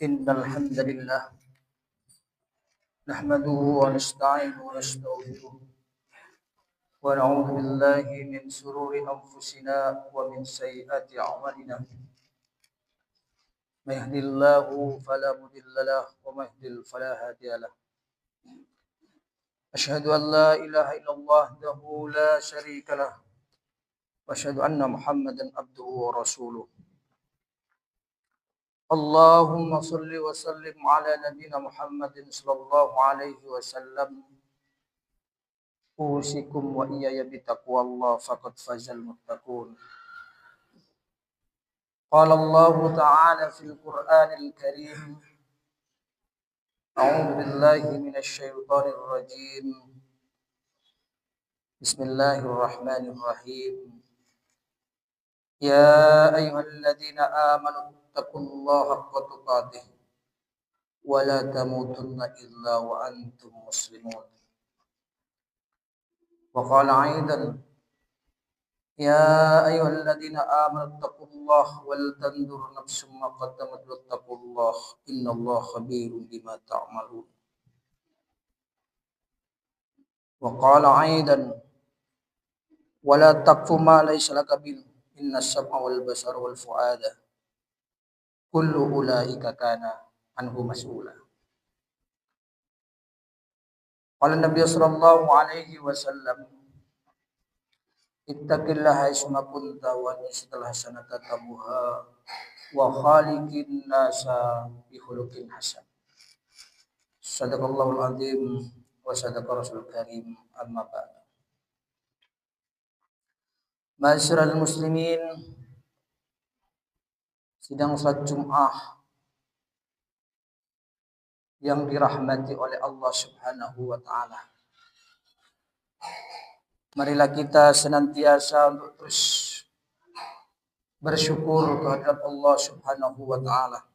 إن الحمد لله نحمده ونستعينه ونستغفره ونعوذ بالله من شرور أنفسنا ومن سيئات أعمالنا. من يهد الله فلا مضل له ومن يضلل فلا هادي له. أشهد أن لا إله إلا الله وحده لا شريك له وأشهد أن محمدا عبده ورسوله. اللهم صل وسلم على نبينا محمد صلى الله عليه وسلم. أوصيكم وإياي بتقوى الله فقد فاز المتقون. قال الله تعالى في القرآن الكريم: أعوذ بالله من الشيطان الرجيم. بسم الله الرحمن الرحيم. يا أيها الذين آمنوا اتقوا الله حق تقاته ولا تموتن إلا وأنتم مسلمون. وقال أيضا: يا أيها الذين آمنوا اتقوا الله ولتنظر نفس ما قدمت واتقوا الله إن الله خبير بما تعملون. وقال أيضا: ولا تقف ما ليس لك به إن السمع والبصر والفؤاد كل أولئك كان عنه مسؤولا. قال النبي صلى الله عليه وسلم: ittaqillaha haitsuma kunta wa nisil hasanata tabuha wa khaliqin nasa bi khuluqin hasan. Sadaqallahul azim wa sadaqa rasul karim, amma ba'd. Ma'asyiral muslimin, sidang salat Jumat yang dirahmati oleh Allah Subhanahu wa taala. Marilah kita senantiasa untuk terus bersyukur kehadirat Allah Subhanahu wa taala.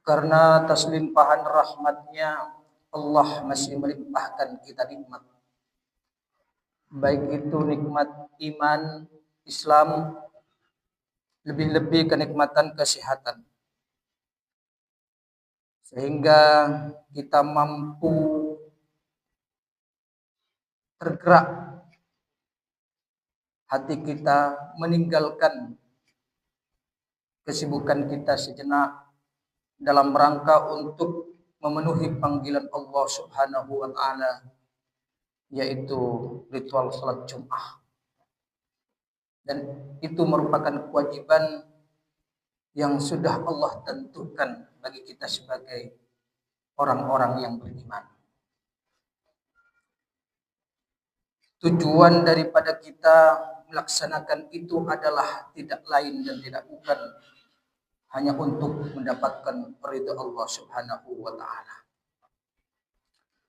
Karena atas limpahan rahmatnya Allah masih melimpahkan kita nikmat. Baik itu nikmat iman, Islam, lebih-lebih kenikmatan kesehatan. Sehingga kita mampu tergerak hati kita meninggalkan kesibukan kita sejenak dalam rangka untuk memenuhi panggilan Allah Subhanahu wa taala, yaitu ritual salat Jumat. Dan itu merupakan kewajiban yang sudah Allah tentukan bagi kita sebagai orang-orang yang beriman. Tujuan daripada kita melaksanakan itu adalah tidak lain dan tidak bukan hanya untuk mendapatkan ridha Allah Subhanahu wa taala.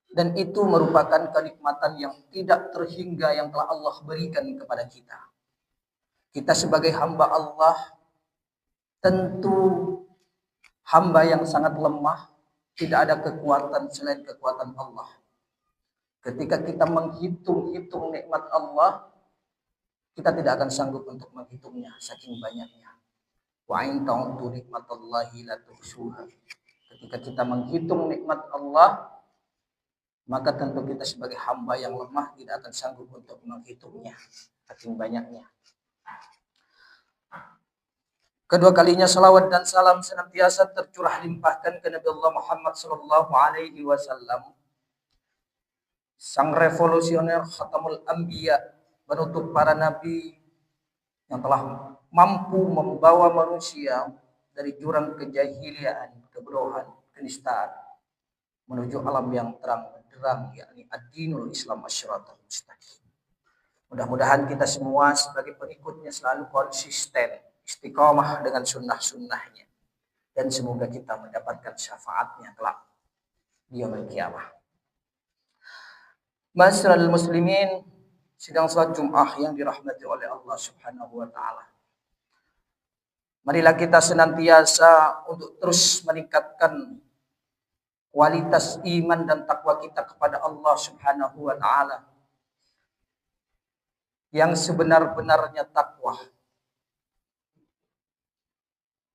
Dan itu merupakan kenikmatan yang tidak terhingga yang telah Allah berikan kepada kita. Kita sebagai hamba Allah tentu hamba yang sangat lemah, tidak ada kekuatan selain kekuatan Allah. Ketika kita menghitung-hitung nikmat Allah, kita tidak akan sanggup untuk menghitungnya saking banyaknya. Wa in ta'uddu nikmatallahi la tuhsuha. Ketika kita menghitung nikmat Allah, maka tentu kita sebagai hamba yang lemah tidak akan sanggup untuk menghitungnya saking banyaknya. Kedua kalinya salawat dan salam senantiasa tercurah limpahkan ke Nabi Allah Muhammad sallallahu alaihi wasallam, sang revolusioner khatamul anbiya, penutup para nabi yang telah mampu membawa manusia dari jurang kejahiliaan, kebodohan, kenistaan menuju alam yang terang benderang, yakni ad-dinul Islam asyratul mustaqim. Mudah-mudahan kita semua sebagai pengikutnya selalu konsisten, istiqomah dengan sunnah-sunnahnya, dan semoga kita mendapatkan syafaatnya kelak di yaumil qiyamah. Ma'asyiral muslimin, sidang salat Jumat yang dirahmati oleh Allah Subhanahu wa taala. Marilah kita senantiasa untuk terus meningkatkan kualitas iman dan takwa kita kepada Allah Subhanahu wa taala. Yang sebenar-benarnya takwa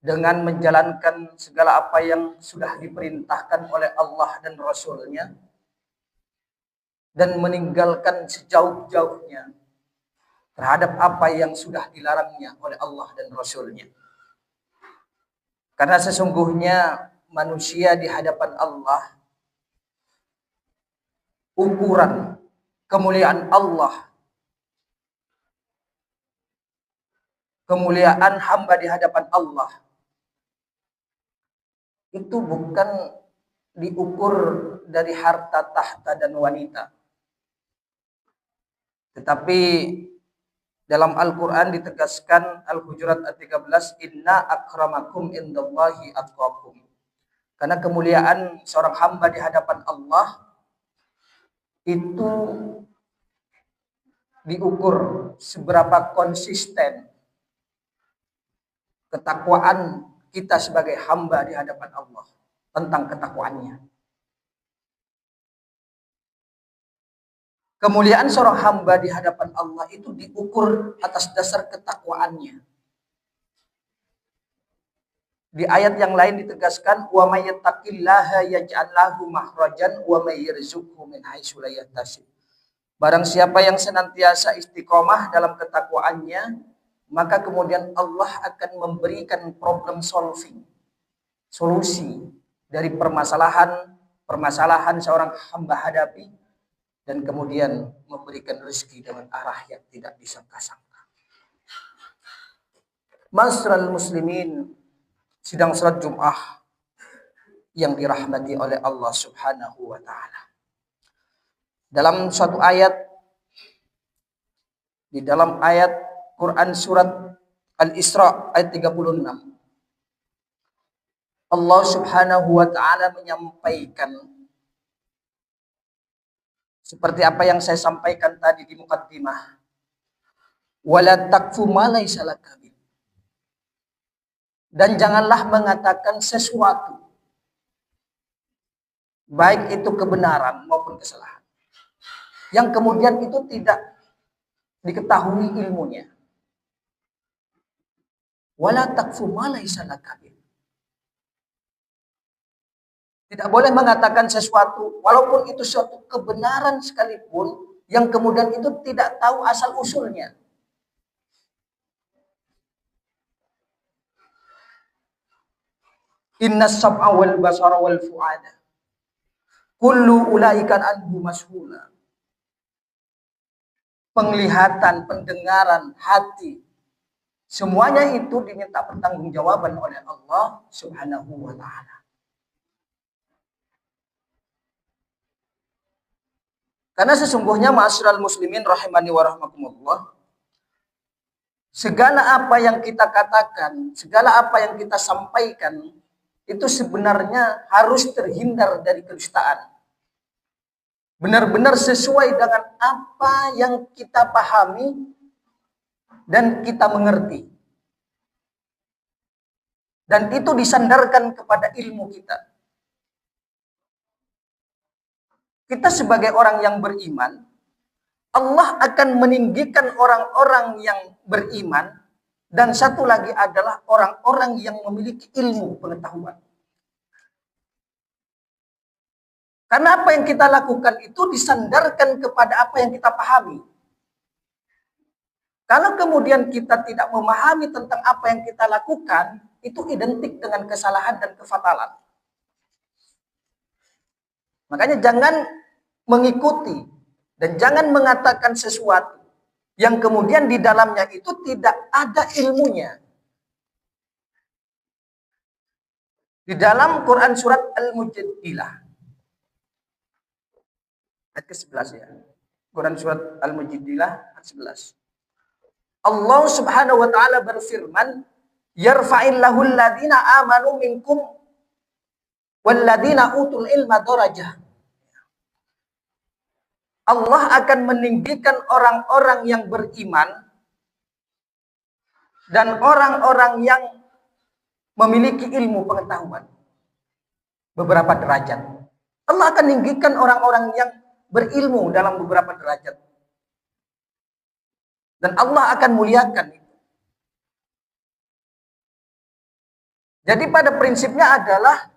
dengan menjalankan segala apa yang sudah diperintahkan oleh Allah dan Rasul-Nya dan meninggalkan sejauh-jauhnya terhadap apa yang sudah dilarangnya oleh Allah dan Rasul-Nya. Karena sesungguhnya manusia di hadapan Allah, ukuran kemuliaan Allah, kemuliaan hamba di hadapan Allah itu bukan diukur dari harta, tahta, dan wanita. Tetapi dalam Al-Quran ditegaskan, Al-Hujurat ayat 13, Inna akramakum indallahi atqakum. Karena kemuliaan seorang hamba di hadapan Allah itu diukur seberapa konsisten ketakwaan kita sebagai hamba di hadapan Allah tentang ketakwaannya. Kemuliaan seorang hamba di hadapan Allah itu diukur atas dasar ketakwaannya. Di ayat yang lain ditegaskan, wa may yattaqillaha yaj'al lahu makhrajan wa may yarzuqhu min haitsu la yahtasib. Barang siapa yang senantiasa istiqomah dalam ketakwaannya, maka kemudian Allah akan memberikan problem solving, solusi dari permasalahan seorang hamba hadapi, dan kemudian memberikan rezeki dengan arah yang tidak disangka-sangka. Masral muslimin, sidang salat Jum'ah yang dirahmati oleh Allah Subhanahu wa taala. Dalam suatu ayat, di dalam ayat Quran surat Al-Isra ayat 36, Allah Subhanahu wa taala menyampaikan seperti apa yang saya sampaikan tadi di mukaddimah. Wala taqfu ma laysa laka bih. Dan janganlah mengatakan sesuatu, baik itu kebenaran maupun kesalahan, yang kemudian itu tidak diketahui ilmunya. Wala taqfu ma laysa laka bih. Tidak boleh mengatakan sesuatu, walaupun itu suatu kebenaran sekalipun, yang kemudian itu tidak tahu asal usulnya. Inna sab'a wal basara wal fu'ada kullu ulaikan anhu mashhula. Penglihatan, pendengaran, hati, semuanya itu diminta pertanggungjawaban oleh Allah Subhanahu wa taala. Karena sesungguhnya ma'asyiral muslimin rahimani wa rahmakumullah, segala apa yang kita katakan, segala apa yang kita sampaikan, itu sebenarnya harus terhindar dari kedustaan. Benar-benar sesuai dengan apa yang kita pahami dan kita mengerti. Dan itu disandarkan kepada ilmu kita. Kita sebagai orang yang beriman, Allah akan meninggikan orang-orang yang beriman, dan satu lagi adalah orang-orang yang memiliki ilmu pengetahuan. Karena apa yang kita lakukan itu disandarkan kepada apa yang kita pahami. Kalau kemudian kita tidak memahami tentang apa yang kita lakukan, itu identik dengan kesalahan dan kefatalan. Makanya jangan mengikuti dan jangan mengatakan sesuatu yang kemudian di dalamnya itu tidak ada ilmunya. Di dalam Quran surat Al-Mujadilah ayat ke-11 ya. Quran surat Al-Mujadilah ayat 11. Allah Subhanahu wa taala berfirman, yarfa'illahu alladhina amanu minkum walladhina utul ilma darajah. Allah akan meninggikan orang-orang yang beriman dan orang-orang yang memiliki ilmu pengetahuan beberapa derajat. Allah akan meninggikan orang-orang yang berilmu dalam beberapa derajat. Dan Allah akan muliakan itu. Jadi pada prinsipnya adalah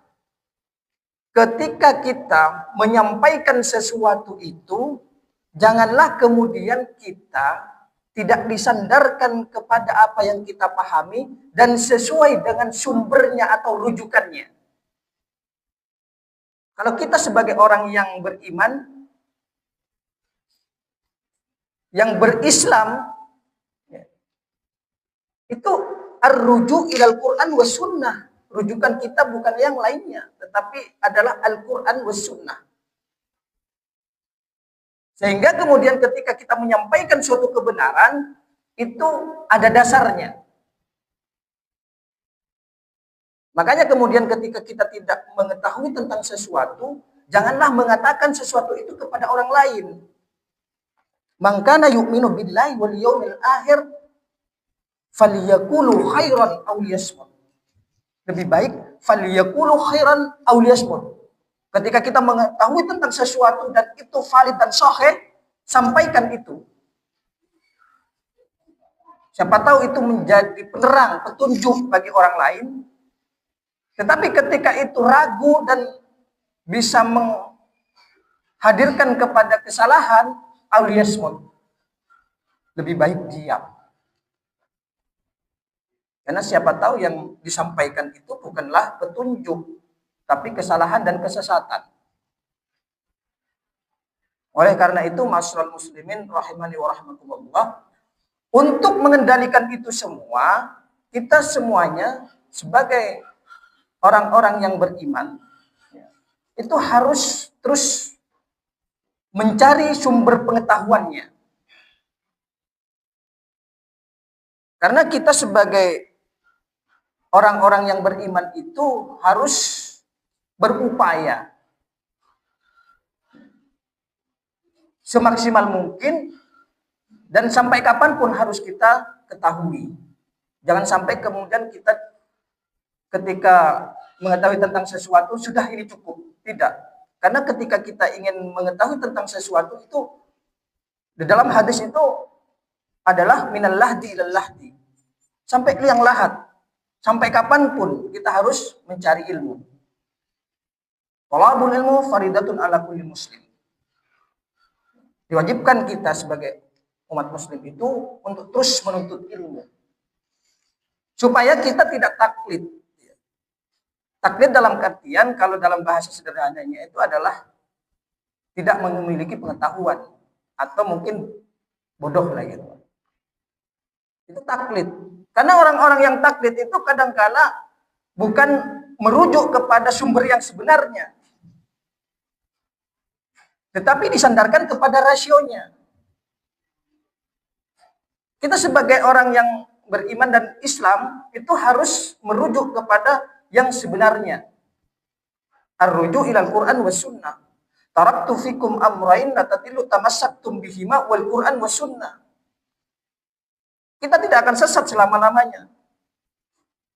ketika kita menyampaikan sesuatu itu, janganlah kemudian kita tidak disandarkan kepada apa yang kita pahami dan sesuai dengan sumbernya atau rujukannya. Kalau kita sebagai orang yang beriman, yang berislam, itu ar-ruju' ilal Quran was sunnah. Rujukan kita bukan yang lainnya, tetapi adalah Al-Quran was sunnah. Sehingga kemudian ketika kita menyampaikan suatu kebenaran, itu ada dasarnya. Makanya kemudian ketika kita tidak mengetahui tentang sesuatu, janganlah mengatakan sesuatu itu kepada orang lain. Man kana yu'minu billahi wal yawmil akhir falyaqulu khairan aw liyasmut. Lebih baik falyaqulu khairan aw liyasmut. Ketika kita mengetahui tentang sesuatu dan itu valid dan sahih, sampaikan itu. Siapa tahu itu menjadi penerang, petunjuk bagi orang lain. Tetapi ketika itu ragu dan bisa menghadirkan kepada kesalahan, auliyasmut, lebih baik diam. Karena siapa tahu yang disampaikan itu bukanlah petunjuk, tapi kesalahan dan kesesatan. Oleh karena itu, ma'asyiral muslimin rahimani wa rahmatullah, untuk mengendalikan itu semua, kita semuanya sebagai orang-orang yang beriman itu harus terus mencari sumber pengetahuannya. Karena kita sebagai orang-orang yang beriman itu harus berupaya semaksimal mungkin dan sampai kapanpun harus kita ketahui. Jangan sampai kemudian kita ketika mengetahui tentang sesuatu sudah ini cukup. Tidak. Karena ketika kita ingin mengetahui tentang sesuatu itu di dalam hadis itu adalah minal lahdi ilal lahdi. Sampai liang lahat. Sampai kapanpun kita harus mencari ilmu. Talabul ilmu faridatun ala kulli muslim. Diwajibkan kita sebagai umat muslim itu untuk terus menuntut ilmu. Supaya kita tidak taklid. Taklid dalam artian kalau dalam bahasa sederhananya itu adalah tidak memiliki pengetahuan atau mungkin bodoh lah gitu. Itu taklid. Karena orang-orang yang taklid itu kadangkala bukan merujuk kepada sumber yang sebenarnya, tetapi disandarkan kepada rasionya. Kita sebagai orang yang beriman dan Islam itu harus merujuk kepada yang sebenarnya. Ar-ruju' ilal Quran was sunnah. Taraktu fikum amrain la tadillu tamassaktum bihima wal Quran was sunnah. Kita tidak akan sesat selama-lamanya.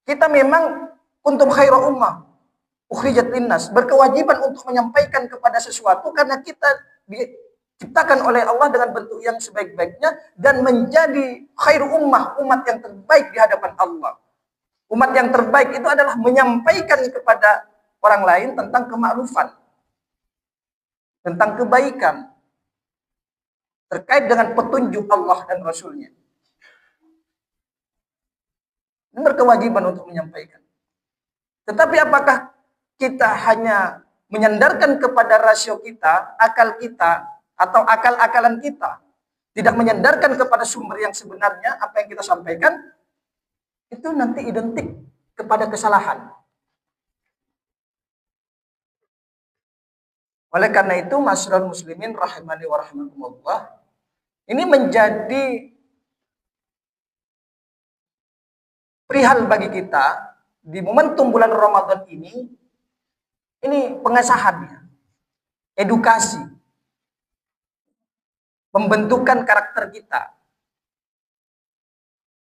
Kita memang kuntum khairu ummah ukhrijat linnas, berkewajiban untuk menyampaikan kepada sesuatu karena kita diciptakan oleh Allah dengan bentuk yang sebaik-baiknya dan menjadi khairu ummah, umat yang terbaik di hadapan Allah. Umat yang terbaik itu adalah menyampaikan kepada orang lain tentang kemakrufan, tentang kebaikan, terkait dengan petunjuk Allah dan Rasul-Nya. Dan berkewajiban untuk menyampaikan. Tetapi apakah kita hanya menyandarkan kepada rasio kita, akal kita, atau akal-akalan kita, tidak menyandarkan kepada sumber yang sebenarnya, apa yang kita sampaikan, itu nanti identik kepada kesalahan. Oleh karena itu, ma'asyiral muslimin rahimani wa rahimakumullah, ini menjadi perihal bagi kita di momentum bulan Ramadan ini pengesahannya, edukasi, pembentukan karakter kita.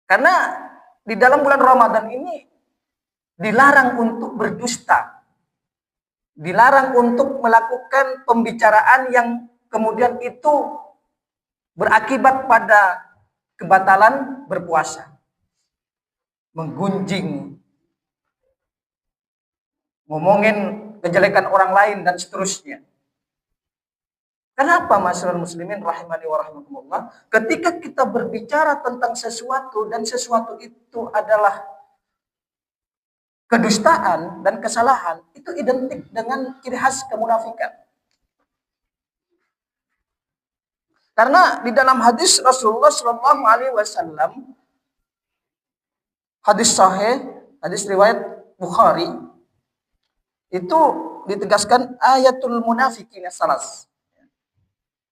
Karena di dalam bulan Ramadan ini dilarang untuk berdusta, dilarang untuk melakukan pembicaraan yang kemudian itu berakibat pada kebatalan berpuasa, menggunjing ngomongin kejelekan orang lain dan seterusnya. Kenapa masyarakat muslimin rahimani wa rahimakumullah? Ketika kita berbicara tentang sesuatu dan sesuatu itu adalah kedustaan dan kesalahan, itu identik dengan ciri khas kemunafikan. Karena di dalam hadis Rasulullah Shallallahu Alaihi Wasallam, hadis sahih, hadis riwayat Bukhari, itu ditegaskan ayatul munafiqin salas.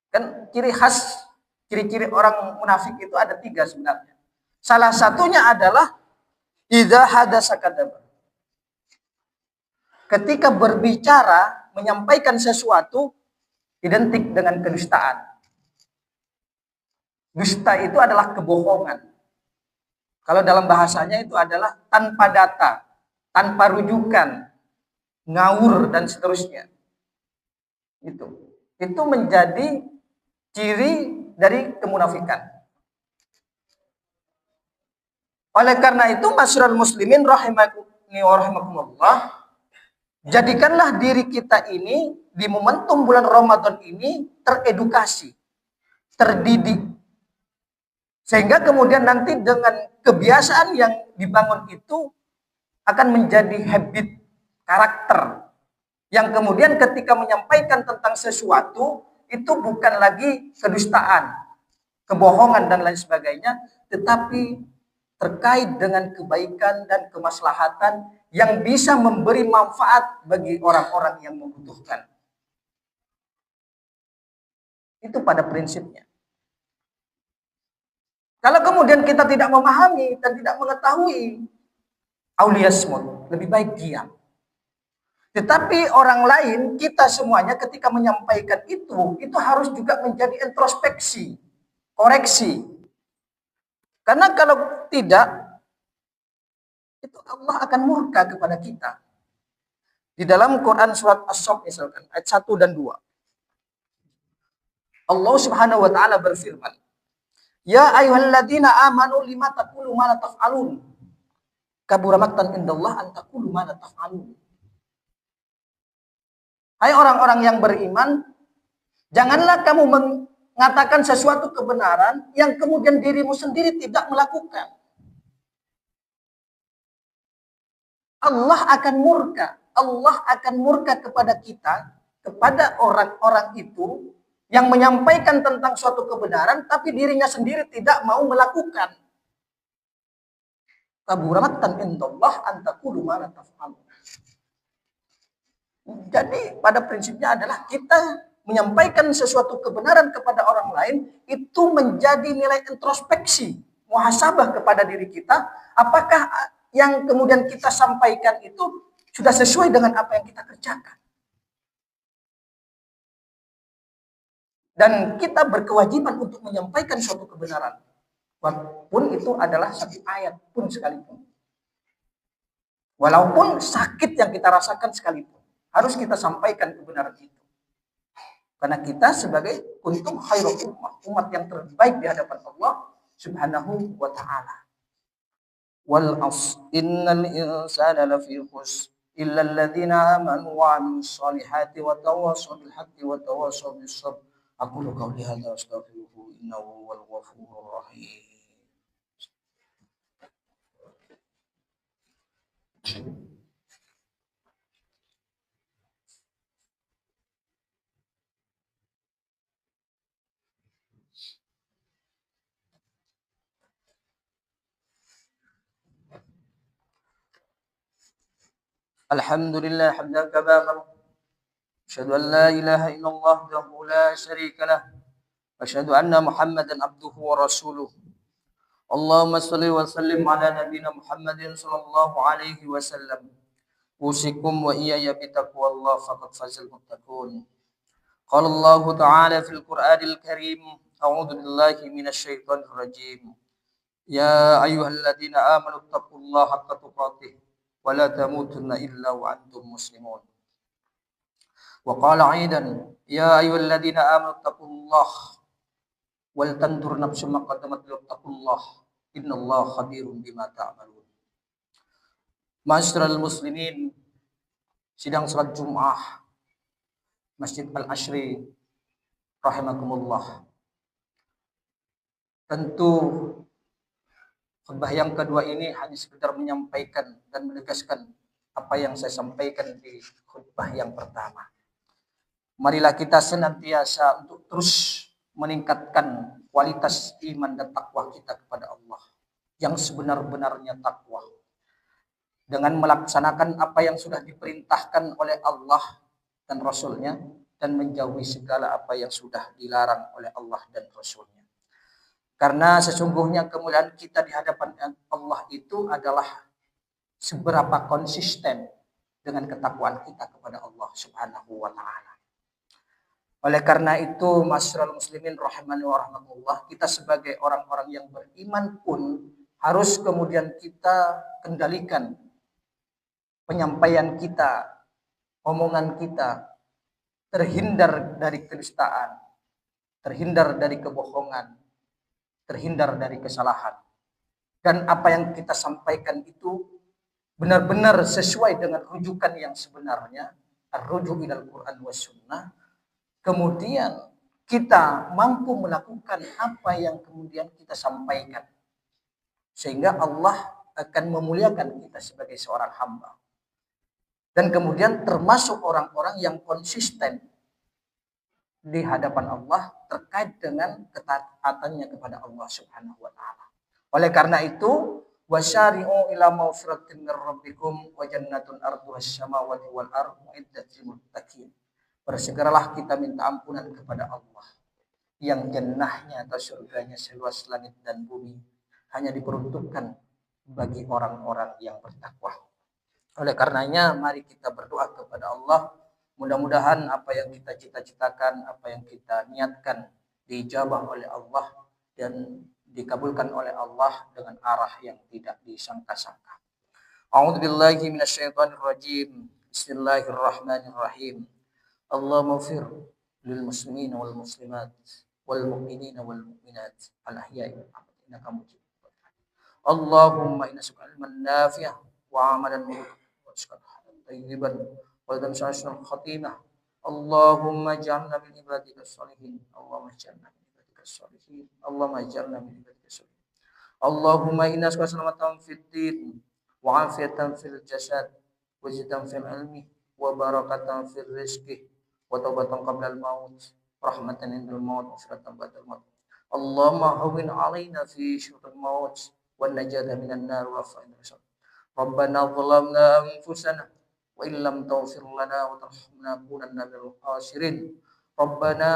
Kan ciri khas, ciri-ciri orang munafik itu ada 3 sebenarnya. Salah satunya adalah idza hadasa kadzaba. Ketika berbicara, menyampaikan sesuatu identik dengan kedustaan. Dusta itu adalah kebohongan. Kalau dalam bahasanya itu adalah tanpa data, tanpa rujukan, ngawur dan seterusnya. Itu menjadi ciri dari kemunafikan. Oleh karena itu, masyarakat muslimin rahimani wa rahimakumullah, jadikanlah diri kita ini di momentum bulan Ramadan ini teredukasi, terdidik. Sehingga kemudian nanti dengan kebiasaan yang dibangun itu akan menjadi habit, karakter. Yang kemudian ketika menyampaikan tentang sesuatu, itu bukan lagi kedustaan, kebohongan dan lain sebagainya, tetapi terkait dengan kebaikan dan kemaslahatan yang bisa memberi manfaat bagi orang-orang yang membutuhkan. Itu pada prinsipnya. Kalau kemudian kita tidak memahami dan tidak mengetahui, auliyasmut, lebih baik diam. Tetapi orang lain, kita semuanya ketika menyampaikan itu harus juga menjadi introspeksi, koreksi. Karena kalau tidak, itu Allah akan murka kepada kita. Di dalam Quran surat As-Saff misalkan, ayat 1 dan 2. Allah Subhanahu wa taala berfirman, "Ya ayyuhalladzina amanu lima taqulu ma la taf'alun? Kabura maqtan indallah an taqulu ma la taf'alun." Hai orang-orang yang beriman, janganlah kamu mengatakan sesuatu kebenaran yang kemudian dirimu sendiri tidak melakukan. Allah akan murka. Allah akan murka kepada kita, kepada orang-orang itu yang menyampaikan tentang suatu kebenaran, tapi dirinya sendiri tidak mau melakukan. Kabura maqtan indallah an taqulu ma la taf'alun. Jadi pada prinsipnya adalah kita menyampaikan sesuatu kebenaran kepada orang lain itu menjadi nilai introspeksi, muhasabah kepada diri kita, apakah yang kemudian kita sampaikan itu sudah sesuai dengan apa yang kita kerjakan. Dan kita berkewajiban untuk menyampaikan suatu kebenaran, walaupun itu adalah satu ayat pun sekalipun. Walaupun sakit yang kita rasakan sekalipun, harus kita sampaikan kebenaran itu. Karena kita sebagai kuntum khairul ummah, umat yang terbaik di hadapan Allah Subhanahu wa taala. Wal as innal insana lafi khusr illa alladziina aamanu wa 'amilus shalihati wa tawassaw bil haqqi wa tawassaw bis sabr. Aqulu qawli hadza astaghfiruhu innahu huwal ghafurur rahim. Alhamdulillah hamdan katsiran. Asyhadu an la ilaha illallah wahdahu la syarika lah. Asyhadu anna Muhammadan abduhu wa rasuluh. Allahumma shalli wa sallim ala nabiyyina Muhammadin sallallahu alaihi wasallam. Usikum wa iyaya bitaqwallah faqad fazal muttaqun. Qala Allah ta'ala fil Qur'anil Karim, a'udzu billahi minasy syaithanir rajim. Ya ayyuhalladzina amanu taqullaha haqqa tuqatih wa la tamutunna illa wa antum muslimun. Wa qala aidan, ya ayyuhalladzina amanu taqullaha wal tandur nafsum ma qaddamat liwattaqullaha innallaha khabirum bima ta'malun. Ma'asyiral muslimin sidang salat Jum'ah Masjid Al-Ashri rahimakumullah. Tentu khutbah yang kedua ini hanya sekedar menyampaikan dan menegaskan apa yang saya sampaikan di khutbah yang pertama. Marilah kita senantiasa untuk terus meningkatkan kualitas iman dan takwa kita kepada Allah yang sebenar-benarnya takwa, dengan melaksanakan apa yang sudah diperintahkan oleh Allah dan Rasul-Nya, dan menjauhi segala apa yang sudah dilarang oleh Allah dan Rasul-Nya. Karena sesungguhnya kemuliaan kita di hadapan Allah itu adalah seberapa konsisten dengan ketakwaan kita kepada Allah Subhanahu wa taala. Oleh karena itu, masyarul muslimin rahimani wa rahmatullah, kita sebagai orang-orang yang beriman pun harus kemudian kita kendalikan penyampaian kita, omongan kita, terhindar dari kedustaan, terhindar dari kebohongan, terhindar dari kesalahan. Dan apa yang kita sampaikan itu benar-benar sesuai dengan rujukan yang sebenarnya, ar-rujuk ilal Quran was sunnah. Kemudian kita mampu melakukan apa yang kemudian kita sampaikan, sehingga Allah akan memuliakan kita sebagai seorang hamba. Dan kemudian termasuk orang-orang yang konsisten di hadapan Allah terkait dengan ketaatannya kepada Allah Subhanahu wa taala. Oleh karena itu, wasyari'u ila maghfiratin mir rabbikum wa jannatun arduhas samawati wal ardu uiddat lil muttaqin. Bersegeralah kita minta ampunan kepada Allah yang jannahnya atau surganya seluas langit dan bumi, hanya diperuntukkan bagi orang-orang yang bertakwa. Oleh karenanya, mari kita berdoa kepada Allah, mudah-mudahan apa yang kita cita-citakan, apa yang kita niatkan dijabah oleh Allah dan dikabulkan oleh Allah dengan arah yang tidak disangka-sangka. A'udzubillahi minasyaitonirrajim. Bismillahirrahmanirrahim. Allahumma ighfir lil muslimin wal muslimat wal mu'minin wal mu'minat al ahya'i wal amwat innaka mujibud du'a. Allahumma inna nas'aluka ilman nafi'an wa 'amalan tayyiban wa damsa'al khatimah. Allahumma ij'alna min ibadikas shalihin. Allahumma ij'alna min ibadikas shalihin. Allahumma ij'alna min ibadikas shalihin. Allahumma inna nas'aluka salamatan fid din wa 'afiyatan fil jasad wa zidan fil ilmi wa barakatan fil rizqi wa taubatan qabla al-maut, rahmatan indal maut, maghfiratan ba'dal maut. Allahumma hawwin 'alaina fi syurril maut wan najata minan nar wa fa'ina hisab. Rabbana zalamna anfusana wa illam taghfir lana wa tarhamna lakunanna minal khasirin. Rabbana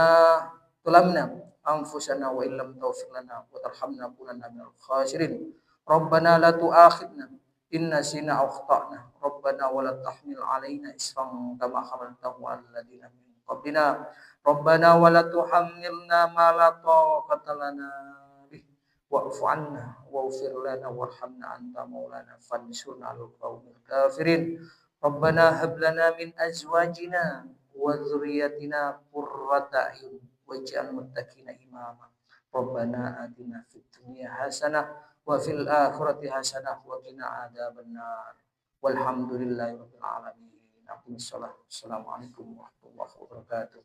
zalamna anfusana wa illam taghfir lana wa tarhamna lakunanna minal khasirin. Rabbana la tu'akhidna inna sina akhtana. Rabbana wa la tahmil 'alaina isran kama hamaltahu 'alal ladzina min qablina. Rabbana wa la tuhammilna ma la taqata lana bih wa'fu 'anna waghfir lana warhamna anta maulana fansurna 'alal qaumil kafirin. Rabbana hab lana min azwajina wa dzurriyyatina qurrata a'yun waj'al muttaqina imama. Rabbana atina fid dunya hasanah wa fil akhirati hasanah wa qina adzabannar. Walhamdulillahi rabbil alamin. Assalamualaikum warahmatullahi wabarakatuh.